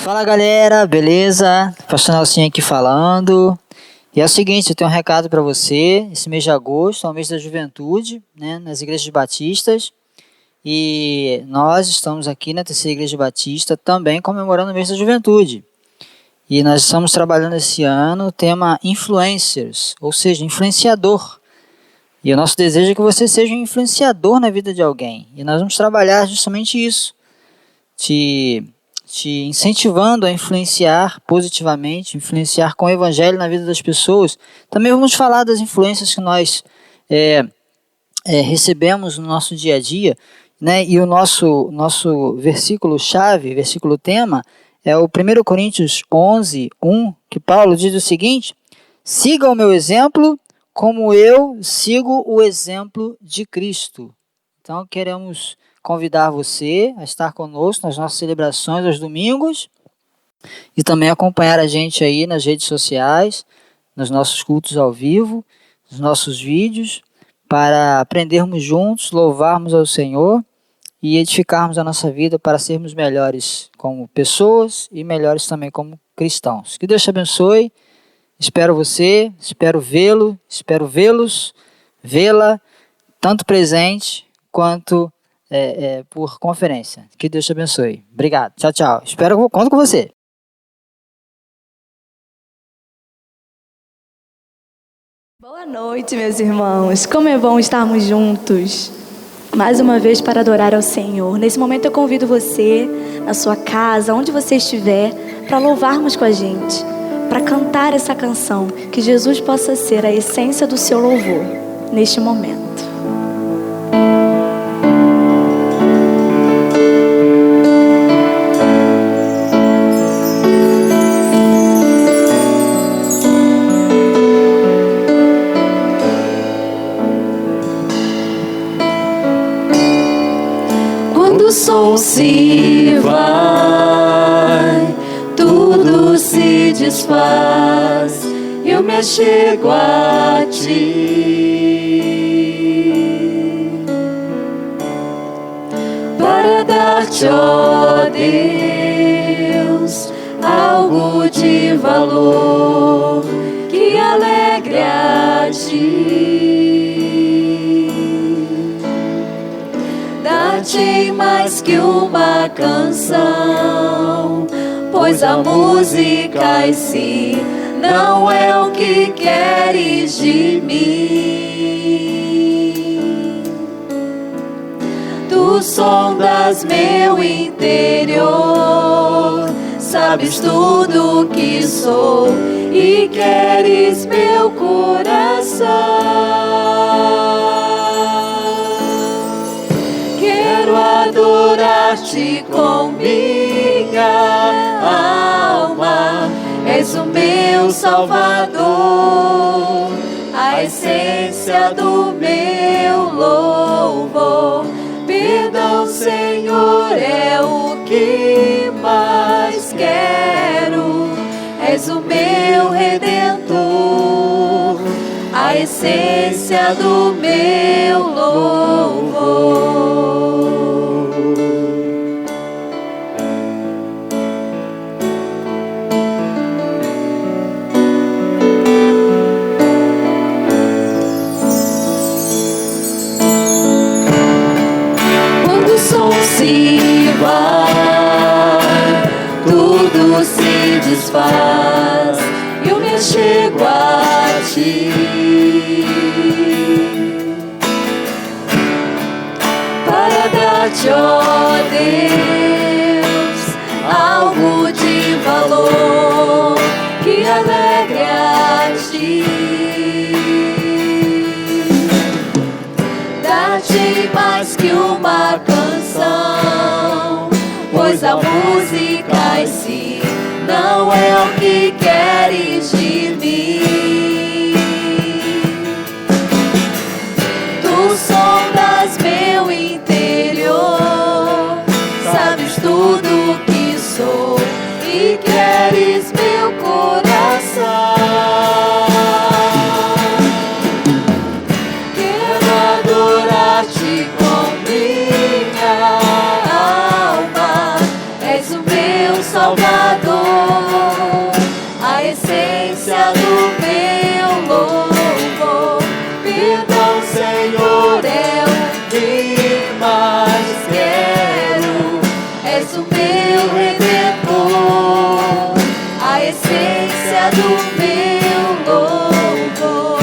Fala galera, beleza? Pastor Nelson aqui falando. E é o seguinte, eu tenho um recado para você. Esse mês de agosto é o mês da juventude, né, nas igrejas batistas. E nós estamos aqui na Terceira Igreja Batista também comemorando o mês da juventude. E nós estamos trabalhando esse ano o tema influencers, ou seja, influenciador. E o nosso desejo é que você seja um influenciador na vida de alguém. E nós vamos trabalhar justamente isso, te incentivando a influenciar positivamente, influenciar com o evangelho na vida das pessoas. Também vamos falar das influências que nós recebemos no nosso dia a dia, né? E o nosso versículo-chave, versículo-tema, é o 1 Coríntios 11, 1, que Paulo diz o seguinte: siga o meu exemplo como eu sigo o exemplo de Cristo. Então, queremos convidar você a estar conosco nas nossas celebrações aos domingos e também acompanhar a gente aí nas redes sociais, nos nossos cultos ao vivo, nos nossos vídeos, para aprendermos juntos, louvarmos ao Senhor e edificarmos a nossa vida para sermos melhores como pessoas e melhores também como cristãos. Que Deus te abençoe. Espero você, espero vê-los, vê-la, tanto presente quanto por conferência. Que Deus te abençoe. Obrigado. Tchau, tchau. Conto com você. Boa noite, meus irmãos. Como é bom estarmos juntos mais uma vez para adorar ao Senhor. Nesse momento eu convido você, na sua casa, onde você estiver, para louvarmos com a gente, para cantar essa canção, que Jesus possa ser a essência do seu louvor neste momento. Quando o sol se vai, tudo se desfaz, eu me achego a ti, para dar-te, ó Deus, algo de valor que alegre a ti. Dar-te mais que uma canção, pois a música em si não é o que queres de mim. Tu sondas meu interior, sabes tudo o que sou e queres meu coração. Quero adorar-te com minha alma, és o meu Salvador, a essência do meu louvor. Perdão, Senhor, é o que mais quero, és o meu Redentor, a essência do meu louvor. Se vai, tudo se desfaz, eu me achego a ti, para dar-te, ó Deus, algo de valor que alegre a ti. Dar-te mais que uma canção, pois a música em si não é o que queres de mim. Tu sondas meu interior, sabes tudo o que sou e queres meu coração. Quero adorar-te com minha alma, és o meu Salvador. do meu louvor.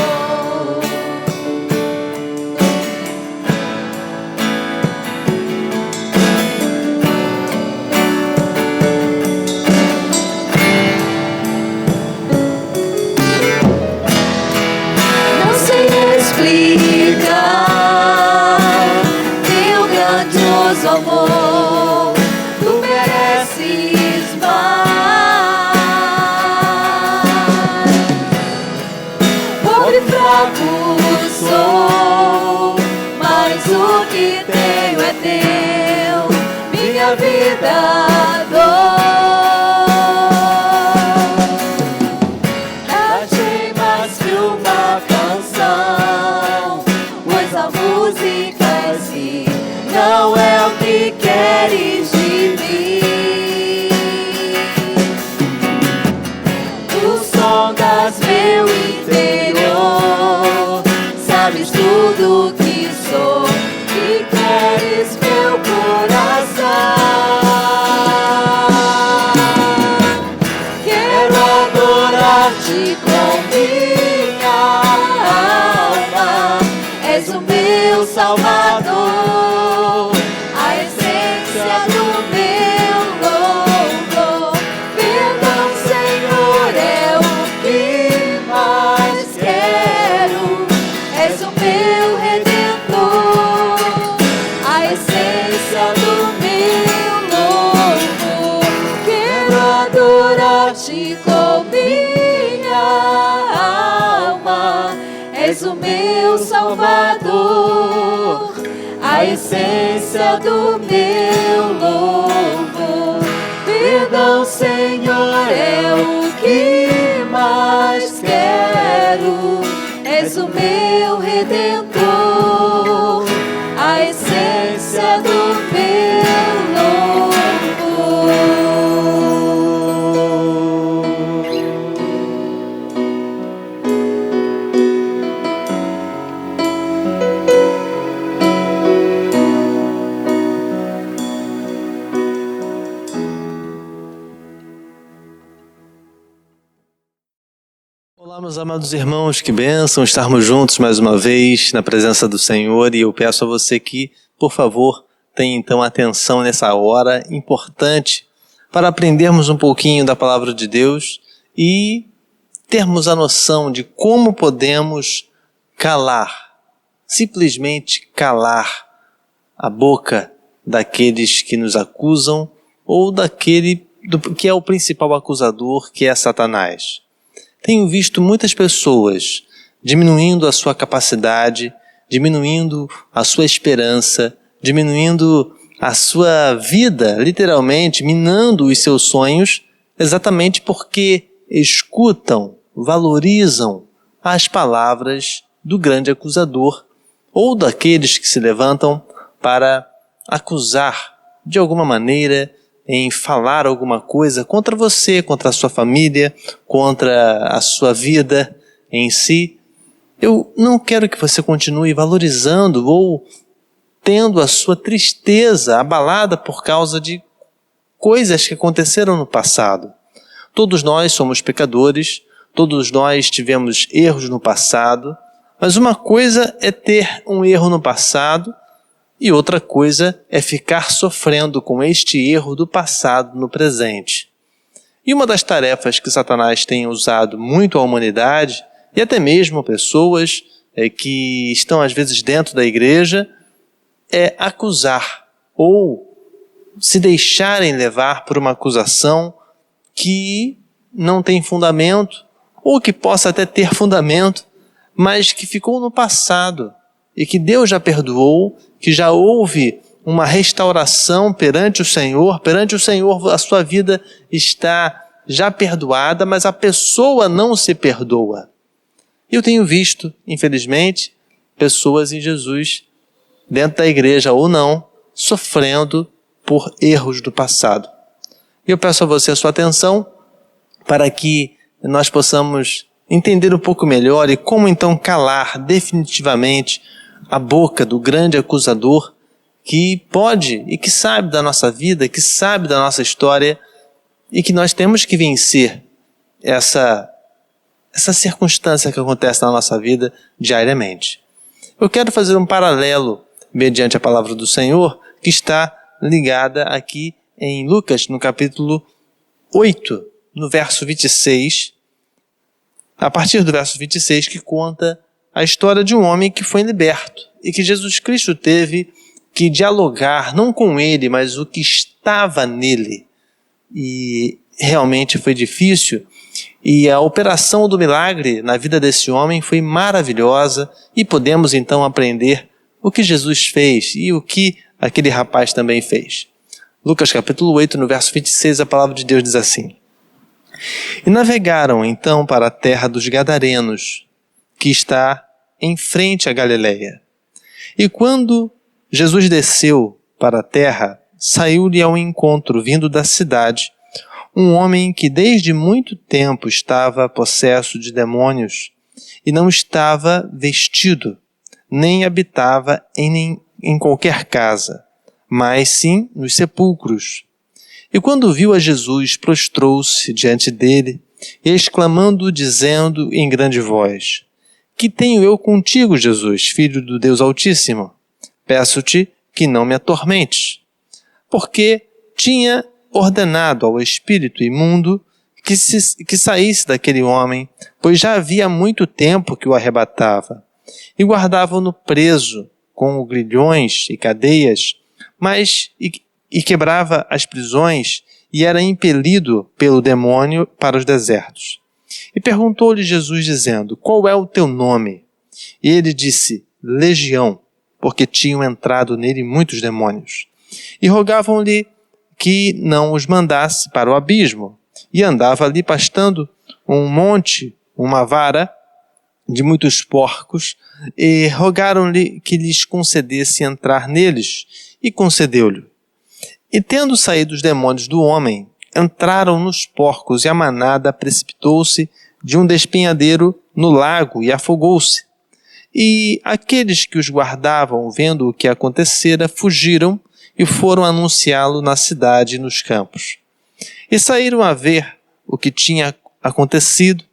Não sei explicar teu grandioso amor. Tu mereces mais. Pobre e fraco sou, mas o que tenho é teu. Minha vida dou. Achei mais que uma canção, pois a música em si não é o que queres de mim. Tu sondas meu interior, sabes tudo que sou e queres meu coração. Quero adorar-te com minha alma, és o meu Salvador, a essência do meu louvor. Perdão, Senhor, é o que mais quero, és o meu Redentor, a essência do meu louvor. Quero adorar-te com minha alma, és o meu Salvador, a essência do meu louvor. Perdão, Senhor, é o que mais quero, és o meu Redentor, a essência do meu louvor. Olá, meus amados irmãos, que bênção estarmos juntos mais uma vez na presença do Senhor, e eu peço a você que, por favor, tenha então atenção nessa hora importante para aprendermos um pouquinho da palavra de Deus e termos a noção de como podemos calar, simplesmente calar a boca daqueles que nos acusam ou daquele que é o principal acusador, que é Satanás. Tenho visto muitas pessoas diminuindo a sua capacidade, diminuindo a sua esperança, diminuindo a sua vida, literalmente, minando os seus sonhos, exatamente porque escutam, valorizam as palavras do grande acusador ou daqueles que se levantam para acusar de alguma maneira, em falar alguma coisa contra você, contra a sua família, contra a sua vida em si. Eu não quero que você continue valorizando ou tendo a sua tristeza abalada por causa de coisas que aconteceram no passado. Todos nós somos pecadores, todos nós tivemos erros no passado, mas uma coisa é ter um erro no passado e outra coisa é ficar sofrendo com este erro do passado no presente. E uma das tarefas que Satanás tem usado muito à humanidade, e até mesmo pessoas que estão às vezes dentro da igreja, é acusar ou se deixarem levar por uma acusação que não tem fundamento, ou que possa até ter fundamento, mas que ficou no passado e que Deus já perdoou, que já houve uma restauração perante o Senhor a sua vida está já perdoada, mas a pessoa não se perdoa. Eu tenho visto, infelizmente, pessoas em Jesus, dentro da igreja ou não, sofrendo por erros do passado. Eu peço a você a sua atenção para que nós possamos entender um pouco melhor e como então calar definitivamente a boca do grande acusador que pode e que sabe da nossa vida, que sabe da nossa história e que nós temos que vencer essa essa circunstância que acontece na nossa vida diariamente. Eu quero fazer um paralelo mediante a palavra do Senhor que está ligada aqui em Lucas, no capítulo 8, no verso 26, a partir do verso 26, que conta a história de um homem que foi liberto e que Jesus Cristo teve que dialogar, não com ele, mas o que estava nele. E realmente foi difícil, e a operação do milagre na vida desse homem foi maravilhosa, e podemos então aprender o que Jesus fez e o que aquele rapaz também fez. Lucas capítulo 8, no verso 26, a palavra de Deus diz assim: E navegaram então para a terra dos Gadarenos, que está em frente à Galileia. E quando Jesus desceu para a terra, saiu-lhe ao encontro, vindo da cidade, um homem que desde muito tempo estava possesso de demônios e não estava vestido, nem habitava em qualquer casa, mas sim nos sepulcros. E quando viu a Jesus, prostrou-se diante dele, exclamando, dizendo em grande voz: Que tenho eu contigo, Jesus, Filho do Deus Altíssimo? Peço-te que não me atormentes. Porque tinha ordenado ao espírito imundo que saísse daquele homem, pois já havia muito tempo que o arrebatava, e guardavam-no preso com grilhões e cadeias, e quebrava as prisões, e era impelido pelo demônio para os desertos. E perguntou-lhe Jesus, dizendo: Qual é o teu nome? E ele disse: Legião, porque tinham entrado nele muitos demônios. E rogavam-lhe que não os mandasse para o abismo. E andava ali pastando um monte, uma vara de muitos porcos, e rogaram-lhe que lhes concedesse entrar neles, e concedeu-lhe. E tendo saído os demônios do homem, entraram nos porcos, e a manada precipitou-se de um despenhadeiro no lago e afogou-se. E aqueles que os guardavam, vendo o que acontecera, fugiram e foram anunciá-lo na cidade e nos campos. E saíram a ver o que tinha acontecido,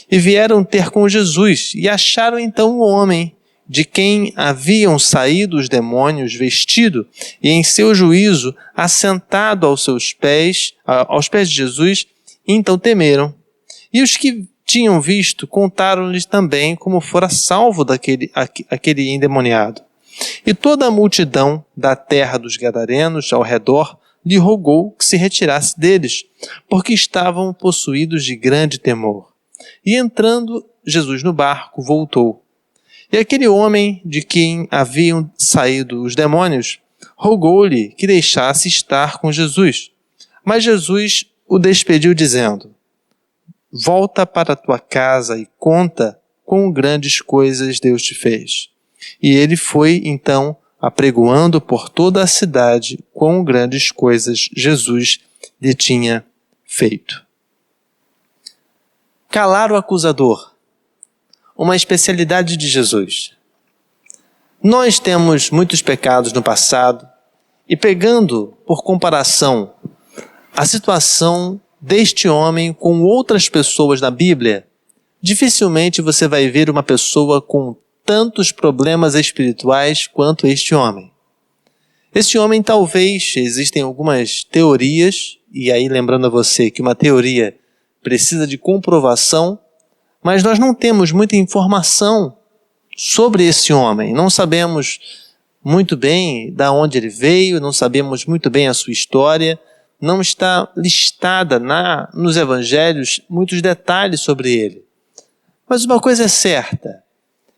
e vieram ter com Jesus, e acharam então o homem de quem haviam saído os demônios, vestido, e em seu juízo, assentado aos pés de Jesus, e então temeram. E os que tinham visto, contaram-lhes também como fora salvo aquele endemoniado. E toda a multidão da terra dos Gadarenos ao redor lhe rogou que se retirasse deles, porque estavam possuídos de grande temor. E entrando Jesus no barco, voltou. E aquele homem de quem haviam saído os demônios rogou-lhe que deixasse estar com Jesus. Mas Jesus o despediu, dizendo: Volta para a tua casa e conta quão grandes coisas Deus te fez. E ele foi, então, apregoando por toda a cidade quão grandes coisas Jesus lhe tinha feito. Calar o acusador. Uma especialidade de Jesus. Nós temos muitos pecados no passado, e pegando, por comparação, a situação deste homem com outras pessoas na Bíblia, dificilmente você vai ver uma pessoa com tantos problemas espirituais quanto este homem. Este homem, talvez, existem algumas teorias, e aí lembrando a você que uma teoria precisa de comprovação, mas nós não temos muita informação sobre esse homem. Não sabemos muito bem de onde ele veio, não sabemos muito bem a sua história, não está listada nos evangelhos muitos detalhes sobre ele. Mas uma coisa é certa,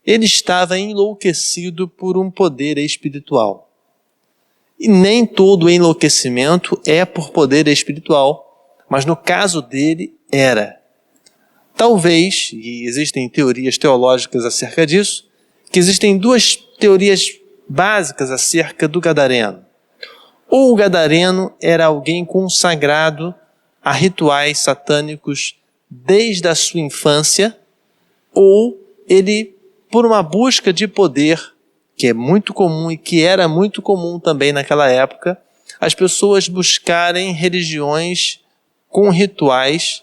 ele estava enlouquecido por um poder espiritual. E nem todo enlouquecimento é por poder espiritual, mas no caso dele era. Talvez, e existem teorias teológicas acerca disso, que existem duas teorias básicas acerca do gadareno. Ou o gadareno era alguém consagrado a rituais satânicos desde a sua infância, ou ele, por uma busca de poder, que é muito comum e que era muito comum também naquela época, as pessoas buscarem religiões com rituais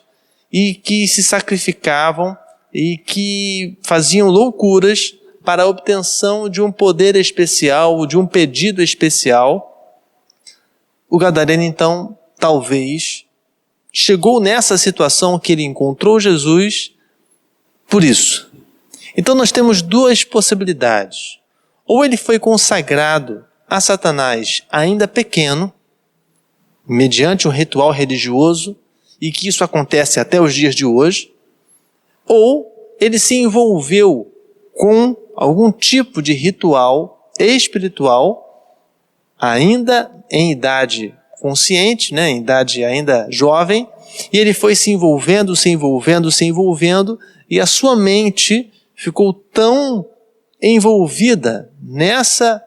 e que se sacrificavam e que faziam loucuras para a obtenção de um poder especial, de um pedido especial. O gadareno, então, talvez chegou nessa situação que ele encontrou Jesus por isso. Então nós temos duas possibilidades. Ou ele foi consagrado a Satanás ainda pequeno, mediante um ritual religioso, e que isso acontece até os dias de hoje, ou ele se envolveu com algum tipo de ritual espiritual, ainda em idade consciente, em idade ainda jovem, e ele foi se envolvendo, e a sua mente ficou tão envolvida nessa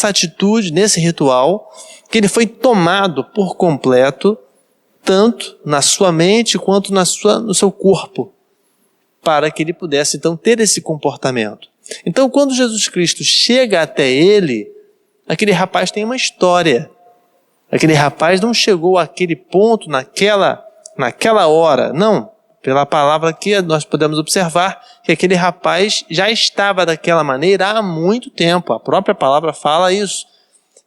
atitude, nesse ritual, que ele foi tomado por completo, tanto na sua mente quanto no seu corpo, para que ele pudesse então ter esse comportamento. Então, quando Jesus Cristo chega até ele, aquele rapaz tem uma história. Aquele rapaz não chegou àquele ponto naquela hora. Não, pela palavra que nós podemos observar que aquele rapaz já estava daquela maneira há muito tempo. A própria palavra fala isso.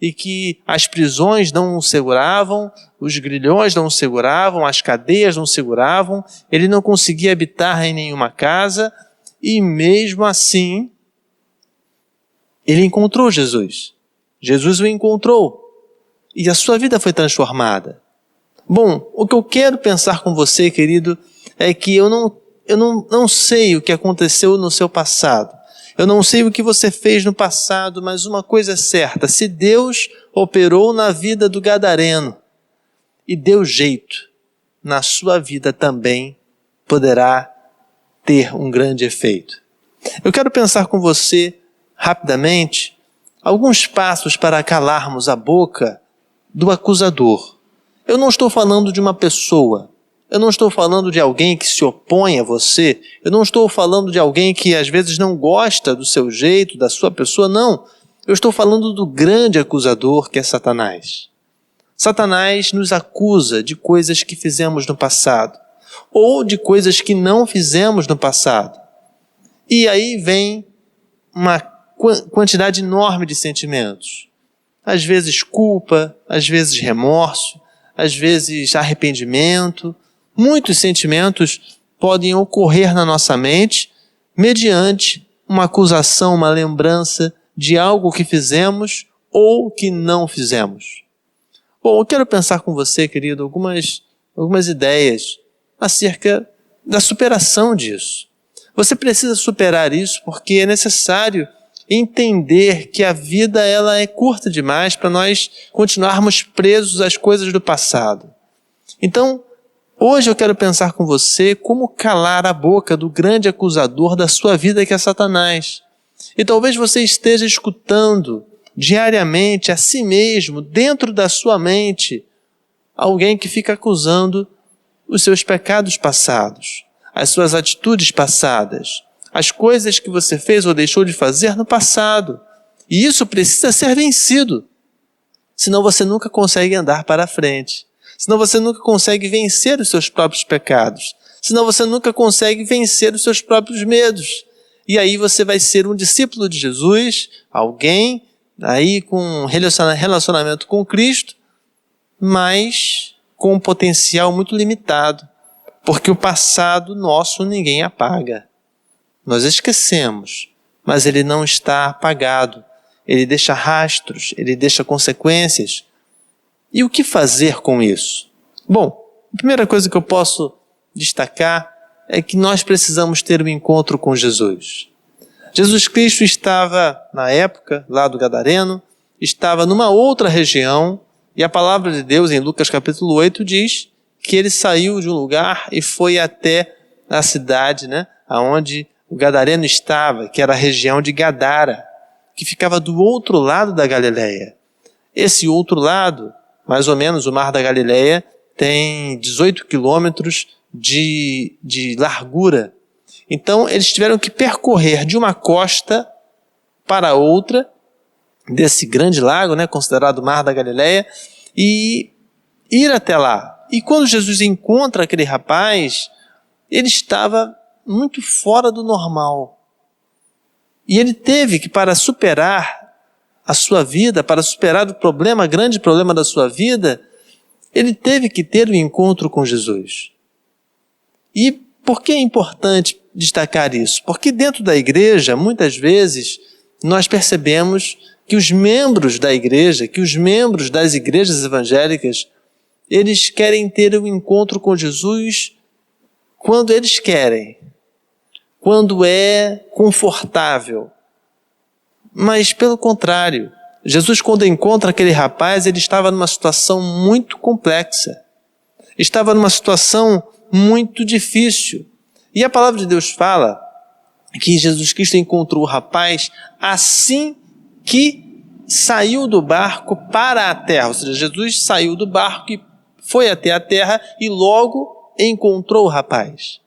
E que as prisões não o seguravam, os grilhões não o seguravam, as cadeias não o seguravam, ele não conseguia habitar em nenhuma casa, e mesmo assim, ele encontrou Jesus. Jesus o encontrou, e a sua vida foi transformada. Bom, o que eu quero pensar com você, querido, é que eu não sei o que aconteceu no seu passado. Eu não sei o que você fez no passado, mas uma coisa é certa: se Deus operou na vida do gadareno e deu jeito, na sua vida também poderá ter um grande efeito. Eu quero pensar com você, rapidamente, alguns passos para calarmos a boca do acusador. Eu não estou falando de uma pessoa. Eu não estou falando de alguém que se opõe a você. Eu não estou falando de alguém que às vezes não gosta do seu jeito, da sua pessoa. Não. Eu estou falando do grande acusador que é Satanás. Satanás nos acusa de coisas que fizemos no passado, ou de coisas que não fizemos no passado. E aí vem uma quantidade enorme de sentimentos. Às vezes culpa, às vezes remorso, às vezes arrependimento. Muitos sentimentos podem ocorrer na nossa mente mediante uma acusação, uma lembrança de algo que fizemos ou que não fizemos. Bom, eu quero pensar com você, querido, algumas ideias acerca da superação disso. Você precisa superar isso porque é necessário entender que a vida ela é curta demais para nós continuarmos presos às coisas do passado. Então, hoje eu quero pensar com você como calar a boca do grande acusador da sua vida, que é Satanás. E talvez você esteja escutando diariamente a si mesmo, dentro da sua mente, alguém que fica acusando os seus pecados passados, as suas atitudes passadas, as coisas que você fez ou deixou de fazer no passado. E isso precisa ser vencido, senão você nunca consegue andar para frente. Senão você nunca consegue vencer os seus próprios pecados. Senão você nunca consegue vencer os seus próprios medos. E aí você vai ser um discípulo de Jesus, alguém aí com um relacionamento com Cristo, mas com um potencial muito limitado. Porque o passado nosso ninguém apaga. Nós esquecemos, mas ele não está apagado. Ele deixa rastros, ele deixa consequências. E o que fazer com isso? Bom, a primeira coisa que eu posso destacar é que nós precisamos ter um encontro com Jesus. Jesus Cristo estava, na época, lá do Gadareno, estava numa outra região, e a palavra de Deus, em Lucas capítulo 8, diz que ele saiu de um lugar e foi até a cidade, onde o Gadareno estava, que era a região de Gadara, que ficava do outro lado da Galileia. Esse outro lado, mais ou menos o Mar da Galileia, tem 18 quilômetros de largura. Então, eles tiveram que percorrer de uma costa para outra, desse grande lago, considerado Mar da Galileia, e ir até lá. E quando Jesus encontra aquele rapaz, ele estava muito fora do normal. E ele teve que, para superar a sua vida, para superar o grande problema da sua vida, ele teve que ter um encontro com Jesus. E por que é importante destacar isso? Porque dentro da igreja, muitas vezes, nós percebemos que os membros da igreja, que os membros das igrejas evangélicas, eles querem ter um encontro com Jesus quando eles querem, quando é confortável. Mas pelo contrário, Jesus, quando encontra aquele rapaz, ele estava numa situação muito complexa. Estava numa situação muito difícil. E a palavra de Deus fala que Jesus Cristo encontrou o rapaz assim que saiu do barco para a terra. Ou seja, Jesus saiu do barco e foi até a terra e logo encontrou o rapaz.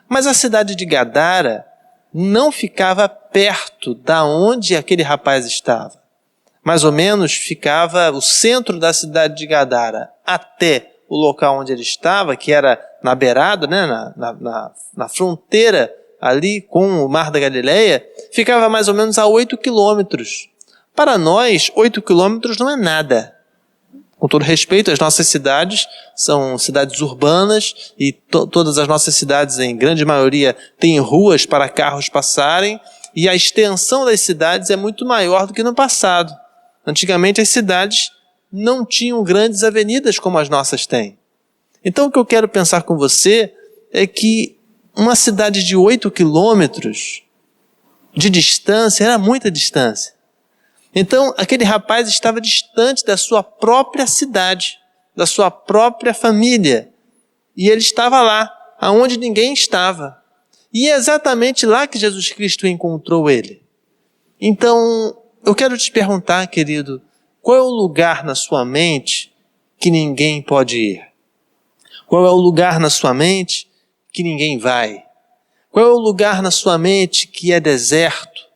Mas a cidade de Gadara não ficava perto da onde aquele rapaz estava. Mais ou menos ficava o centro da cidade de Gadara até o local onde ele estava, que era na beirada, né, na fronteira ali com o Mar da Galileia, ficava mais ou menos a 8 quilômetros. Para nós, 8 quilômetros não é nada. Com todo respeito, as nossas cidades são cidades urbanas e todas as nossas cidades, em grande maioria, têm ruas para carros passarem e a extensão das cidades é muito maior do que no passado. Antigamente as cidades não tinham grandes avenidas como as nossas têm. Então o que eu quero pensar com você é que uma cidade de 8 quilômetros de distância era muita distância. Então aquele rapaz estava distante da sua própria cidade, da sua própria família. E ele estava lá, aonde ninguém estava. E é exatamente lá que Jesus Cristo encontrou ele. Então eu quero te perguntar, querido, qual é o lugar na sua mente que ninguém pode ir? Qual é o lugar na sua mente que ninguém vai? Qual é o lugar na sua mente que é deserto?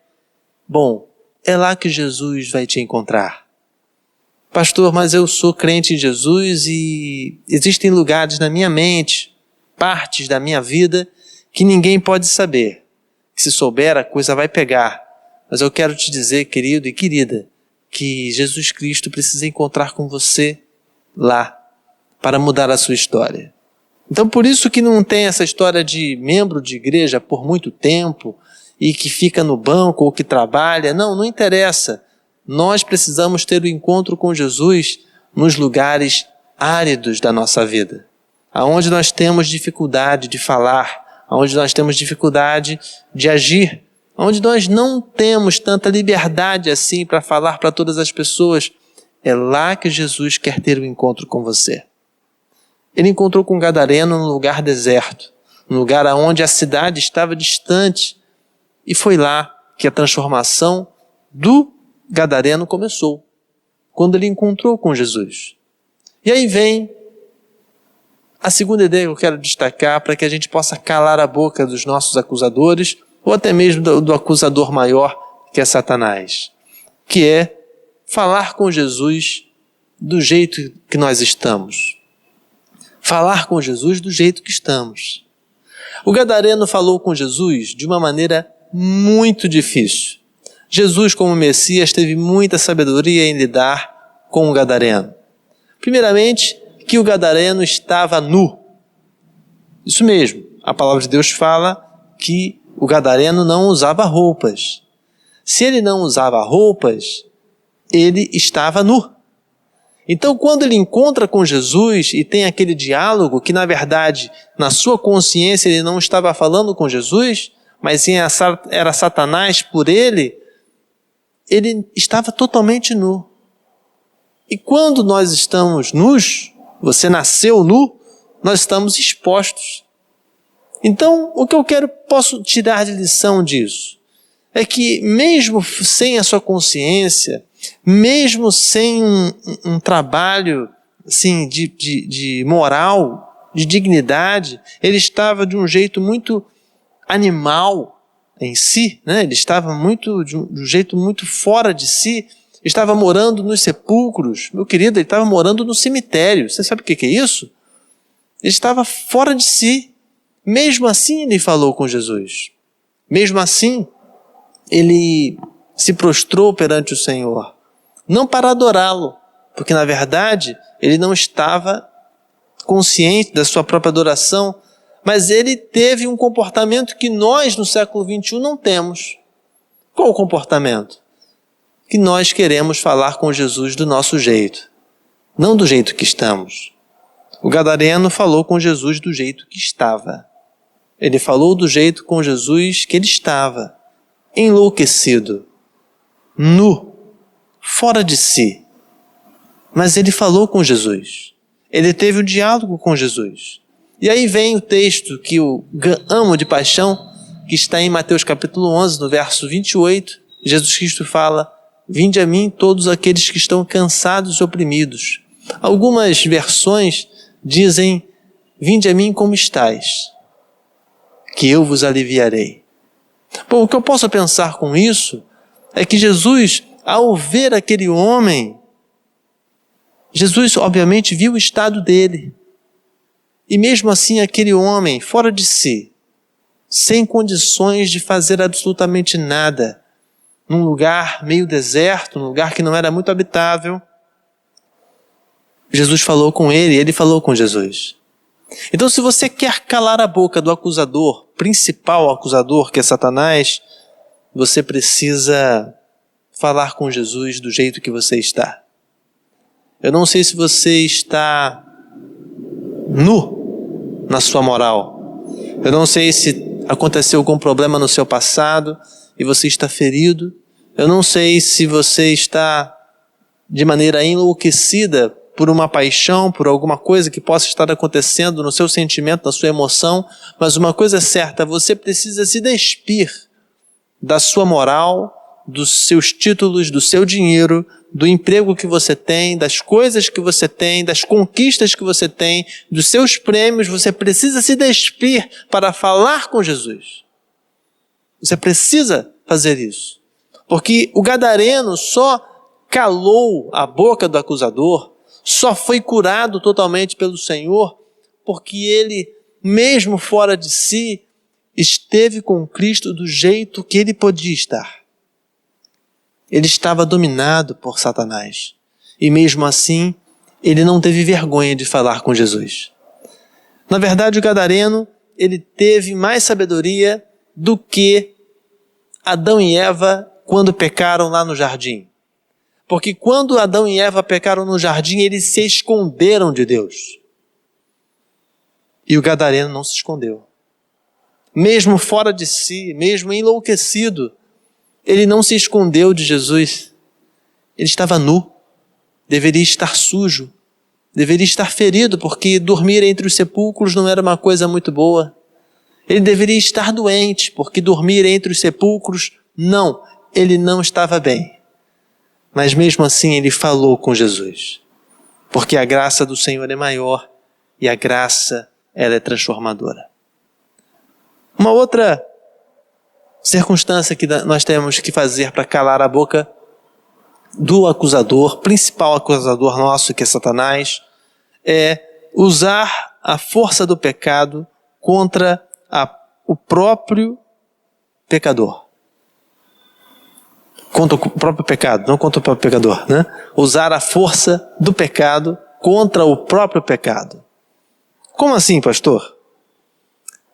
Bom, é lá que Jesus vai te encontrar. Pastor, mas eu sou crente em Jesus e existem lugares na minha mente, partes da minha vida, que ninguém pode saber. Que se souber, a coisa vai pegar. Mas eu quero te dizer, querido e querida, que Jesus Cristo precisa encontrar com você lá, para mudar a sua história. Então por isso que não tem essa história de membro de igreja por muito tempo, e que fica no banco ou que trabalha. Não interessa. Nós precisamos ter o encontro com Jesus nos lugares áridos da nossa vida. Aonde nós temos dificuldade de falar, aonde nós temos dificuldade de agir, onde nós não temos tanta liberdade assim para falar para todas as pessoas, é lá que Jesus quer ter o encontro com você. Ele encontrou com um gadareno num lugar deserto, num lugar onde a cidade estava distante, e foi lá que a transformação do gadareno começou, quando ele encontrou com Jesus. E aí vem a segunda ideia que eu quero destacar para que a gente possa calar a boca dos nossos acusadores, ou até mesmo do acusador maior, que é Satanás, que é falar com Jesus do jeito que nós estamos. Falar com Jesus do jeito que estamos. O gadareno falou com Jesus de uma maneira muito difícil. Jesus, como Messias, teve muita sabedoria em lidar com o gadareno. Primeiramente, que o gadareno estava nu. Isso mesmo, a palavra de Deus fala que o gadareno não usava roupas. Se ele não usava roupas, ele estava nu. Então, quando ele encontra com Jesus e tem aquele diálogo, que na verdade, na sua consciência, ele não estava falando com Jesus, mas sim era Satanás por ele estava totalmente nu. E quando nós estamos nus, você nasceu nu, nós estamos expostos. Então, o que eu posso tirar de lição disso? É que mesmo sem a sua consciência, mesmo sem um trabalho assim, de moral, de dignidade, ele estava de um jeito muito animal em si, né? Ele estava de um jeito muito fora de si, estava morando nos sepulcros. Meu querido, ele estava morando no cemitério. Você sabe o que é isso? Ele estava fora de si. Mesmo assim ele falou com Jesus. Mesmo assim ele se prostrou perante o Senhor. Não para adorá-lo, porque na verdade ele não estava consciente da sua própria adoração, mas ele teve um comportamento que nós no século XXI não temos. Qual o comportamento? Que nós queremos falar com Jesus do nosso jeito, não do jeito que estamos. O gadareno falou com Jesus do jeito que estava. Ele falou do jeito com Jesus que ele estava, enlouquecido, nu, fora de si. Mas ele falou com Jesus. Ele teve um diálogo com Jesus. E aí vem o texto que eu amo de paixão, que está em Mateus capítulo 11, no verso 28. Jesus Cristo fala: vinde a mim todos aqueles que estão cansados e oprimidos. Algumas versões dizem: vinde a mim como estáis, que eu vos aliviarei. Bom, o que eu posso pensar com isso é que Jesus, ao ver aquele homem, Jesus obviamente viu o estado dele. E mesmo assim aquele homem, fora de si, sem condições de fazer absolutamente nada, num lugar meio deserto, num lugar que não era muito habitável, Jesus falou com ele, ele falou com Jesus. Então, se você quer calar a boca do acusador, principal acusador, que é Satanás, você precisa falar com Jesus do jeito que você está. Eu não sei se você está nu na sua moral. Eu não sei se aconteceu algum problema no seu passado e você está ferido. Eu não sei se você está de maneira enlouquecida por uma paixão, por alguma coisa que possa estar acontecendo no seu sentimento, na sua emoção, mas uma coisa é certa, você precisa se despir da sua moral, dos seus títulos, do seu dinheiro, do emprego que você tem, das coisas que você tem, das conquistas que você tem, dos seus prêmios. Você precisa se despir para falar com Jesus. Você precisa fazer isso. Porque o gadareno só calou a boca do acusador, só foi curado totalmente pelo Senhor, porque ele, mesmo fora de si, esteve com Cristo do jeito que ele podia estar. Ele estava dominado por Satanás. E mesmo assim, ele não teve vergonha de falar com Jesus. Na verdade, o gadareno, ele teve mais sabedoria do que Adão e Eva quando pecaram lá no jardim. Porque quando Adão e Eva pecaram no jardim, eles se esconderam de Deus. E o gadareno não se escondeu. Mesmo fora de si, mesmo enlouquecido, ele não se escondeu de Jesus. Ele estava nu, deveria estar sujo, deveria estar ferido, porque dormir entre os sepulcros não era uma coisa muito boa. Ele deveria estar doente, porque dormir entre os sepulcros, não, ele não estava bem. Mas mesmo assim ele falou com Jesus, porque a graça do Senhor é maior e a graça, ela é transformadora. Uma outra circunstância que nós temos que fazer para calar a boca do acusador, principal acusador nosso, que é Satanás, é usar a força do pecado contra o próprio pecador. Contra o próprio pecado, não contra o próprio pecador, né? Usar a força do pecado contra o próprio pecado. Como assim, pastor?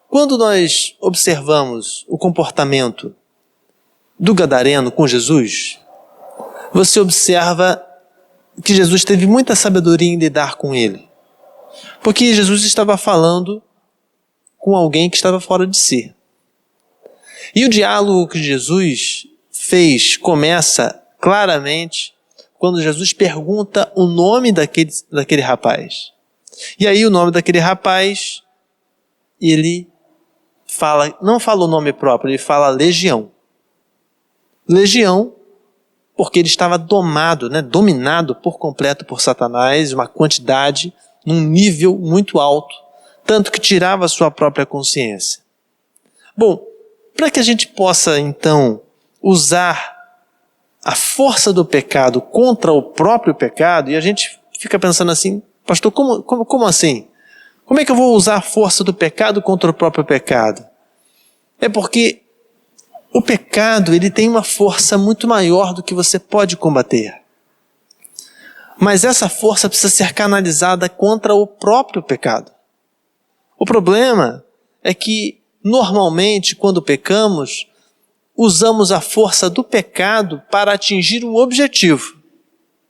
Quando nós observamos o comportamento do gadareno com Jesus, você observa que Jesus teve muita sabedoria em lidar com ele. Porque Jesus estava falando com alguém que estava fora de si. E o diálogo que Jesus fez começa claramente quando Jesus pergunta o nome daquele rapaz. E aí o nome daquele rapaz, ele não fala o nome próprio, ele fala Legião. Legião, porque ele estava dominado por completo por Satanás, uma quantidade, num nível muito alto, tanto que tirava a sua própria consciência. Bom, para que a gente possa então usar a força do pecado contra o próprio pecado, e a gente fica pensando assim, pastor, como assim? Como é que eu vou usar a força do pecado contra o próprio pecado? É porque o pecado, ele tem uma força muito maior do que você pode combater. Mas essa força precisa ser canalizada contra o próprio pecado. O problema é que, normalmente, quando pecamos, usamos a força do pecado para atingir um objetivo.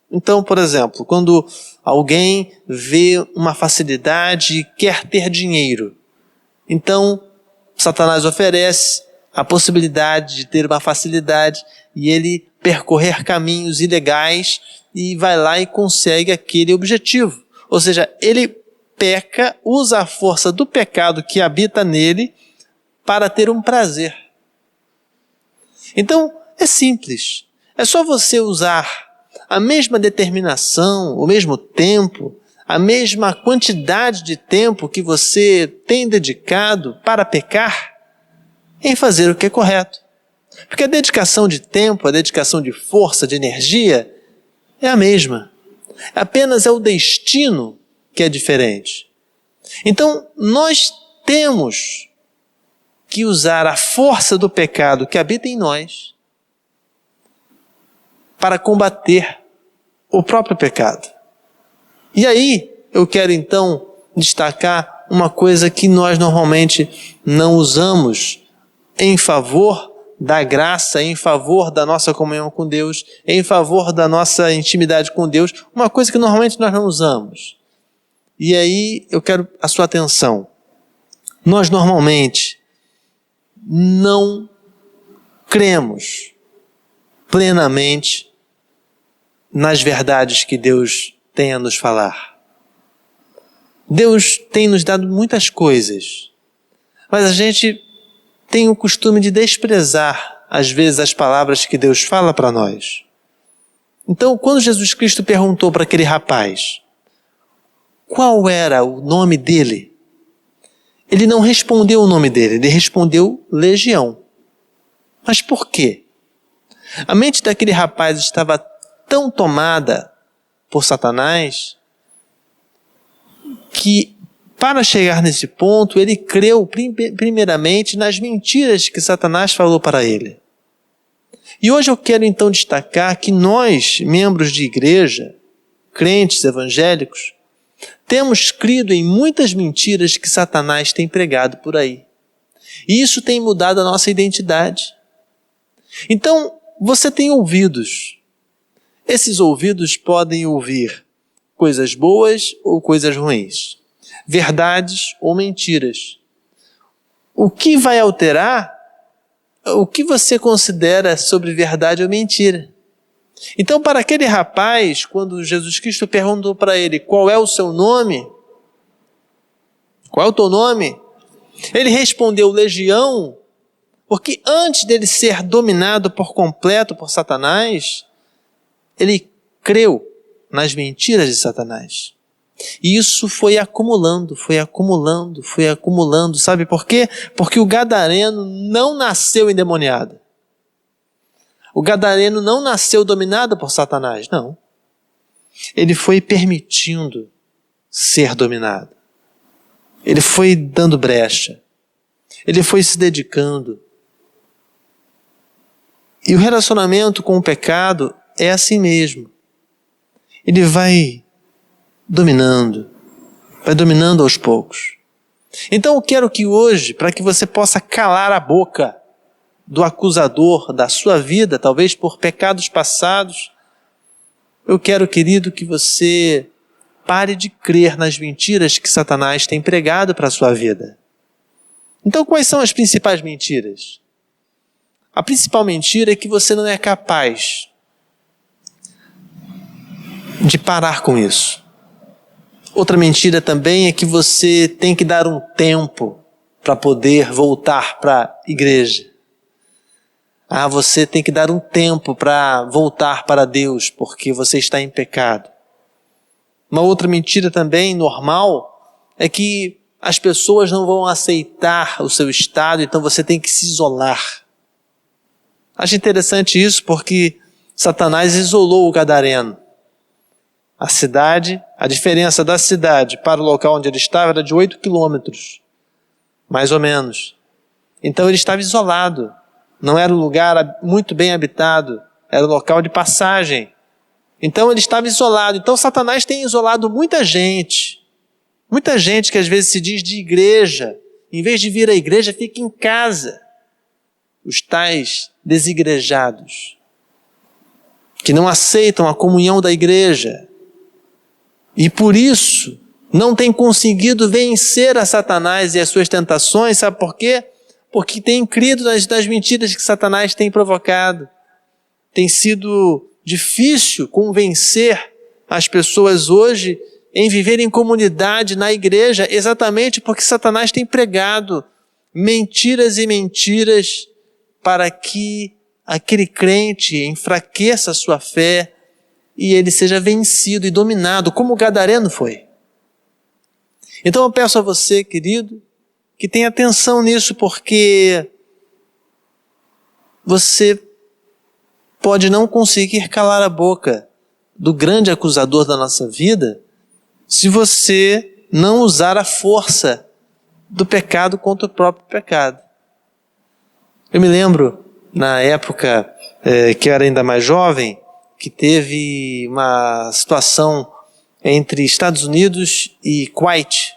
Então, por exemplo, quando alguém vê uma facilidade e quer ter dinheiro, então Satanás oferece a possibilidade de ter uma facilidade e ele percorrer caminhos ilegais e vai lá e consegue aquele objetivo. Ou seja, ele peca, usa a força do pecado que habita nele para ter um prazer. Então, é simples. É só você usar a mesma determinação, o mesmo tempo, a mesma quantidade de tempo que você tem dedicado para pecar em fazer o que é correto. Porque a dedicação de tempo, a dedicação de força, de energia, é a mesma. Apenas é o destino que é diferente. Então, nós temos que usar a força do pecado que habita em nós para combater o próprio pecado. E aí, eu quero então destacar uma coisa que nós normalmente não usamos em favor da graça, em favor da nossa comunhão com Deus, em favor da nossa intimidade com Deus, uma coisa que normalmente nós não usamos. E aí eu quero a sua atenção. Nós normalmente não cremos plenamente nas verdades que Deus tem a nos falar. Deus tem nos dado muitas coisas, mas a gente tem o costume de desprezar, às vezes, as palavras que Deus fala para nós. Então, quando Jesus Cristo perguntou para aquele rapaz qual era o nome dele, ele não respondeu o nome dele, ele respondeu Legião. Mas por quê? A mente daquele rapaz estava tão tomada por Satanás que, para chegar nesse ponto, ele creu primeiramente nas mentiras que Satanás falou para ele. E hoje eu quero então destacar que nós, membros de igreja, crentes evangélicos, temos crido em muitas mentiras que Satanás tem pregado por aí. E isso tem mudado a nossa identidade. Então, você tem ouvidos. Esses ouvidos podem ouvir coisas boas ou coisas ruins, verdades ou mentiras. O que vai alterar o que você considera sobre verdade ou mentira? Então, para aquele rapaz, quando Jesus Cristo perguntou para ele qual é o seu nome, qual é o teu nome? Ele respondeu Legião, porque antes dele ser dominado por completo por Satanás, ele creu nas mentiras de Satanás. E isso foi acumulando. Sabe por quê? Porque o gadareno não nasceu endemoniado. O gadareno não nasceu dominado por Satanás, não. Ele foi permitindo ser dominado. Ele foi dando brecha. Ele foi se dedicando. E o relacionamento com o pecado é assim mesmo. Ele vai dominando aos poucos. Então eu quero que hoje, para que você possa calar a boca do acusador da sua vida, talvez por pecados passados, eu quero, querido, que você pare de crer nas mentiras que Satanás tem pregado para a sua vida. Então quais são as principais mentiras? A principal mentira é que você não é capaz de parar com isso. Outra mentira também é que você tem que dar um tempo para poder voltar para a igreja. Você tem que dar um tempo para voltar para Deus, porque você está em pecado. Uma outra mentira também normal é que as pessoas não vão aceitar o seu estado, então você tem que se isolar. Acho interessante isso porque Satanás isolou o gadareno. A cidade, a diferença da cidade para o local onde ele estava era de 8 quilômetros, mais ou menos. Então ele estava isolado. Não era um lugar muito bem habitado, era um local de passagem. Então ele estava isolado. Então Satanás tem isolado muita gente. Muita gente que às vezes se diz de igreja. Em vez de vir à igreja, fica em casa. Os tais desigrejados, que não aceitam a comunhão da igreja. E por isso não tem conseguido vencer a Satanás e as suas tentações. Sabe por quê? Porque tem crido nas mentiras que Satanás tem provocado. Tem sido difícil convencer as pessoas hoje em viver em comunidade na igreja, exatamente porque Satanás tem pregado mentiras e mentiras para que aquele crente enfraqueça a sua fé e ele seja vencido e dominado, como o gadareno foi. Então eu peço a você, querido, que tenha atenção nisso, porque você pode não conseguir calar a boca do grande acusador da nossa vida se você não usar a força do pecado contra o próprio pecado. Eu me lembro, na época que eu era ainda mais jovem, que teve uma situação entre Estados Unidos e Kuwait,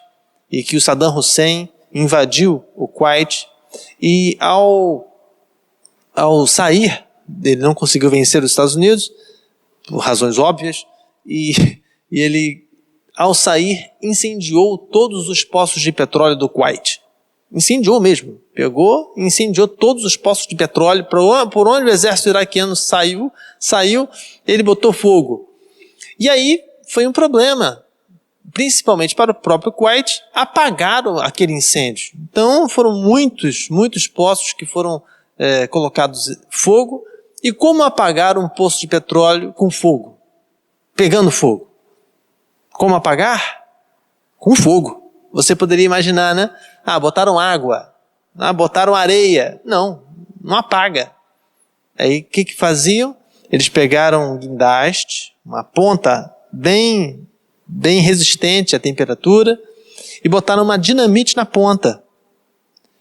e que o Saddam Hussein invadiu o Kuwait, e ao sair, ele não conseguiu vencer os Estados Unidos, por razões óbvias, e ele, ao sair, incendiou todos os poços de petróleo do Kuwait. Incendiou mesmo, pegou e incendiou todos os poços de petróleo, por onde o exército iraquiano saiu, ele botou fogo. E aí foi um problema, principalmente para o próprio Kuwait, apagaram aquele incêndio. Então foram muitos poços que foram colocados fogo. E como apagar um poço de petróleo com fogo? Pegando fogo. Como apagar? Com fogo. Você poderia imaginar, né? Botaram água. Botaram areia. Não apaga. Aí o que faziam? Eles pegaram um guindaste, uma ponta bem resistente à temperatura, e botaram uma dinamite na ponta.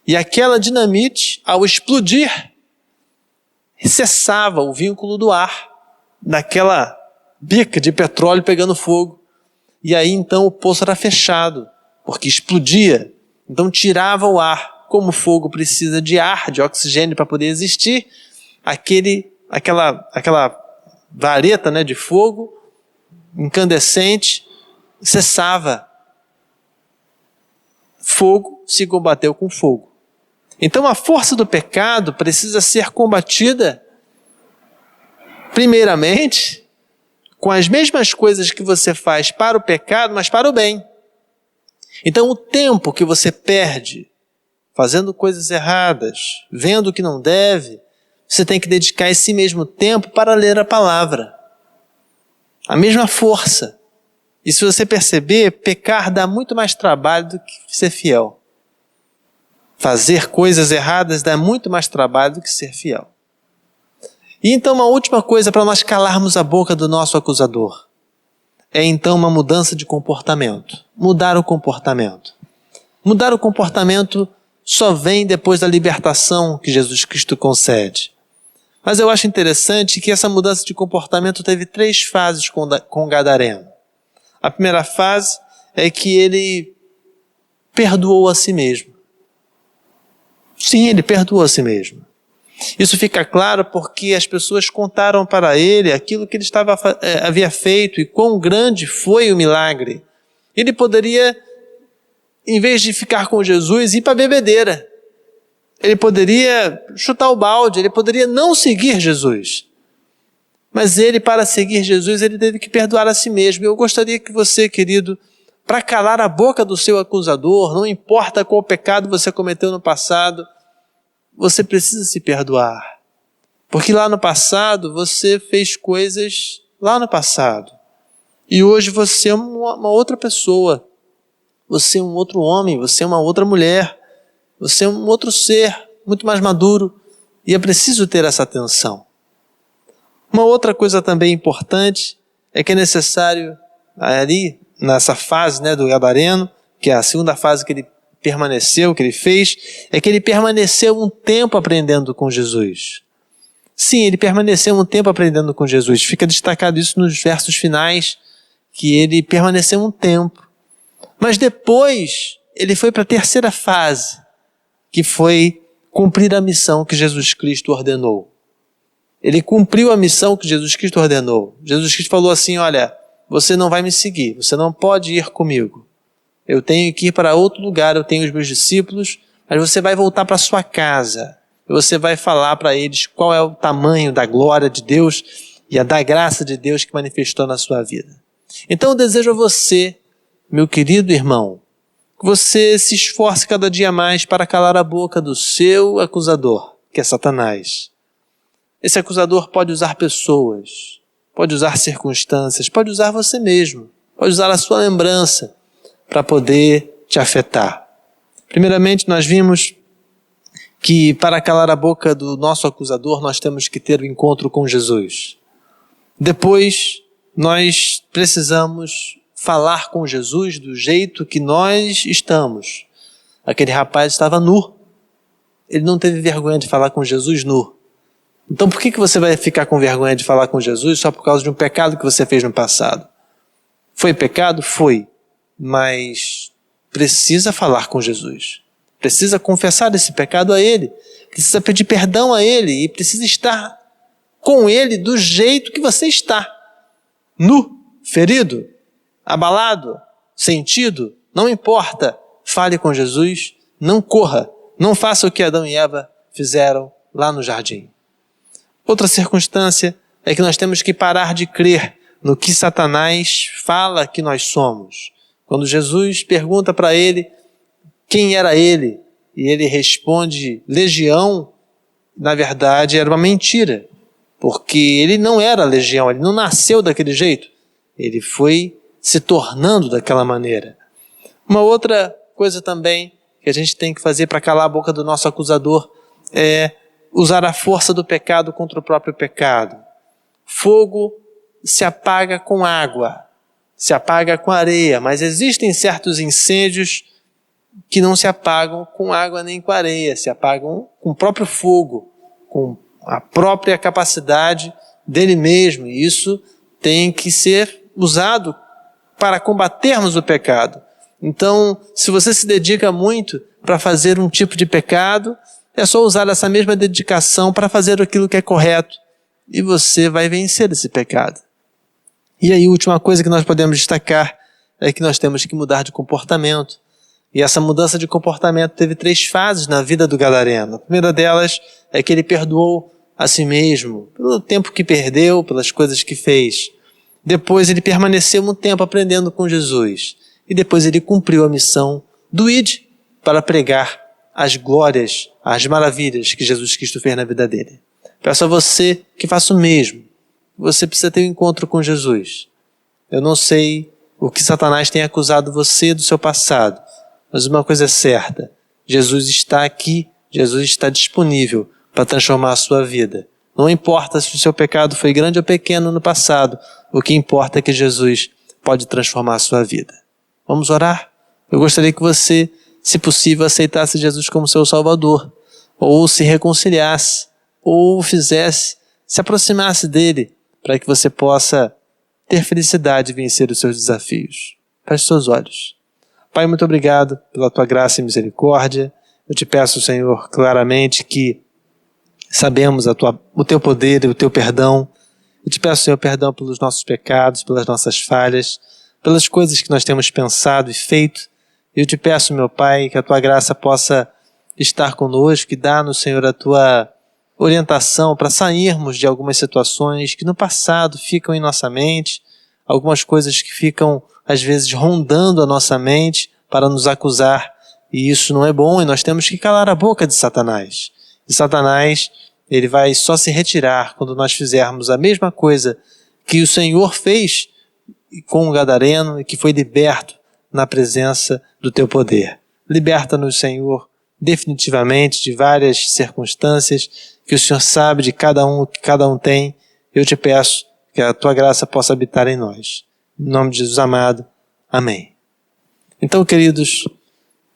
E aquela dinamite, ao explodir, cessava o vínculo do ar daquela bica de petróleo pegando fogo. E aí então o poço era fechado, porque explodia. Então tirava o ar. Como o fogo precisa de ar, de oxigênio para poder existir, aquela vareta, né, de fogo incandescente cessava. Fogo se combateu com fogo. Então a força do pecado precisa ser combatida, primeiramente, com as mesmas coisas que você faz para o pecado, mas para o bem. Então o tempo que você perde fazendo coisas erradas, vendo o que não deve, você tem que dedicar esse mesmo tempo para ler a palavra. A mesma força. E se você perceber, pecar dá muito mais trabalho do que ser fiel. Fazer coisas erradas dá muito mais trabalho do que ser fiel. E então uma última coisa para nós calarmos a boca do nosso acusador é então uma mudança de comportamento. Mudar o comportamento. Mudar o comportamento só vem depois da libertação que Jesus Cristo concede. Mas eu acho interessante que essa mudança de comportamento teve 3 fases com o gadareno. A primeira fase é que ele perdoou a si mesmo. Sim, ele perdoou a si mesmo. Isso fica claro porque as pessoas contaram para ele aquilo que ele havia feito e quão grande foi o milagre. Ele poderia, em vez de ficar com Jesus, ir para a bebedeira. Ele poderia chutar o balde, ele poderia não seguir Jesus. Mas ele, para seguir Jesus, ele teve que perdoar a si mesmo. Eu gostaria que você, querido, para calar a boca do seu acusador, não importa qual pecado você cometeu no passado, você precisa se perdoar. Porque lá no passado, você fez coisas lá no passado. E hoje você é uma outra pessoa. Você é um outro homem, você é uma outra mulher. Você é um outro ser, muito mais maduro. E é preciso ter essa atenção. Uma outra coisa também importante é que é necessário ali nessa fase, né, do gadareno, que é a segunda fase que ele permaneceu, que ele fez, é que ele permaneceu um tempo aprendendo com Jesus. Sim, ele permaneceu um tempo aprendendo com Jesus. Fica destacado isso nos versos finais, que ele permaneceu um tempo. Mas depois ele foi para a terceira fase, que foi cumprir a missão que Jesus Cristo ordenou. Ele cumpriu a missão que Jesus Cristo ordenou. Jesus Cristo falou assim, olha, você não vai me seguir, você não pode ir comigo. Eu tenho que ir para outro lugar, eu tenho os meus discípulos, mas você vai voltar para sua casa. E você vai falar para eles qual é o tamanho da glória de Deus e da graça de Deus que manifestou na sua vida. Então eu desejo a você, meu querido irmão, que você se esforce cada dia mais para calar a boca do seu acusador, que é Satanás. Esse acusador pode usar pessoas, pode usar circunstâncias, pode usar você mesmo, pode usar a sua lembrança para poder te afetar. Primeiramente, nós vimos que para calar a boca do nosso acusador, nós temos que ter o encontro com Jesus. Depois, nós precisamos falar com Jesus do jeito que nós estamos. Aquele rapaz estava nu. Ele não teve vergonha de falar com Jesus nu. Então por que você vai ficar com vergonha de falar com Jesus só por causa de um pecado que você fez no passado? Foi pecado? Foi. Mas precisa falar com Jesus. Precisa confessar esse pecado a Ele. Precisa pedir perdão a Ele. E precisa estar com Ele do jeito que você está. Nu, ferido, abalado, sentido, não importa. Fale com Jesus, não corra. Não faça o que Adão e Eva fizeram lá no jardim. Outra circunstância é que nós temos que parar de crer no que Satanás fala que nós somos. Quando Jesus pergunta para ele quem era ele, e ele responde legião, na verdade era uma mentira, porque ele não era legião, ele não nasceu daquele jeito, ele foi se tornando daquela maneira. Uma outra coisa também que a gente tem que fazer para calar a boca do nosso acusador é usar a força do pecado contra o próprio pecado. Fogo se apaga com água, se apaga com areia, mas existem certos incêndios que não se apagam com água nem com areia, se apagam com o próprio fogo, com a própria capacidade dele mesmo. E isso tem que ser usado para combatermos o pecado. Então, se você se dedica muito para fazer um tipo de pecado, é só usar essa mesma dedicação para fazer aquilo que é correto e você vai vencer esse pecado. E aí, a última coisa que nós podemos destacar é que nós temos que mudar de comportamento. E essa mudança de comportamento teve 3 fases na vida do gadareno. A primeira delas é que ele perdoou a si mesmo, pelo tempo que perdeu, pelas coisas que fez. Depois ele permaneceu um tempo aprendendo com Jesus. E depois ele cumpriu a missão do ID para pregar as glórias, as maravilhas que Jesus Cristo fez na vida dele. Peço a você que faça o mesmo. Você precisa ter um encontro com Jesus. Eu não sei o que Satanás tem acusado você do seu passado, mas uma coisa é certa, Jesus está aqui, Jesus está disponível para transformar a sua vida. Não importa se o seu pecado foi grande ou pequeno no passado, o que importa é que Jesus pode transformar a sua vida. Vamos orar? Eu gostaria que você, se possível, aceitasse Jesus como seu Salvador, ou se reconciliasse, ou se aproximasse dele, para que você possa ter felicidade e vencer os seus desafios. Feche seus olhos. Pai, muito obrigado pela tua graça e misericórdia. Eu te peço, Senhor, claramente que sabemos o teu poder e o teu perdão. Eu te peço, Senhor, perdão pelos nossos pecados, pelas nossas falhas, pelas coisas que nós temos pensado e feito. Eu te peço, meu Pai, que a tua graça possa estar conosco e dar-nos, Senhor, a tua orientação para sairmos de algumas situações que no passado ficam em nossa mente, algumas coisas que ficam, às vezes, rondando a nossa mente para nos acusar. E isso não é bom e nós temos que calar a boca de Satanás. E Satanás, ele vai só se retirar quando nós fizermos a mesma coisa que o Senhor fez com o gadareno e que foi liberto na presença do teu poder. Liberta-nos, Senhor, definitivamente de várias circunstâncias que o Senhor sabe de cada um, que cada um tem. Eu te peço que a tua graça possa habitar em nós. Em nome de Jesus amado. Amém. Então, queridos,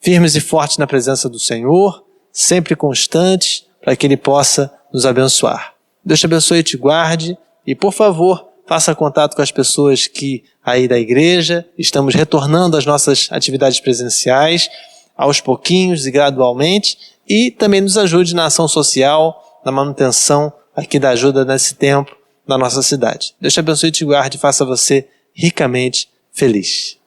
firmes e fortes na presença do Senhor, sempre constantes, para que Ele possa nos abençoar. Deus te abençoe e te guarde. E, por favor, faça contato com as pessoas que aí da igreja. Estamos retornando às nossas atividades presenciais, aos pouquinhos e gradualmente. E também nos ajude na ação social, na manutenção aqui da ajuda nesse tempo na nossa cidade. Deus te abençoe e te guarde e faça você ricamente feliz.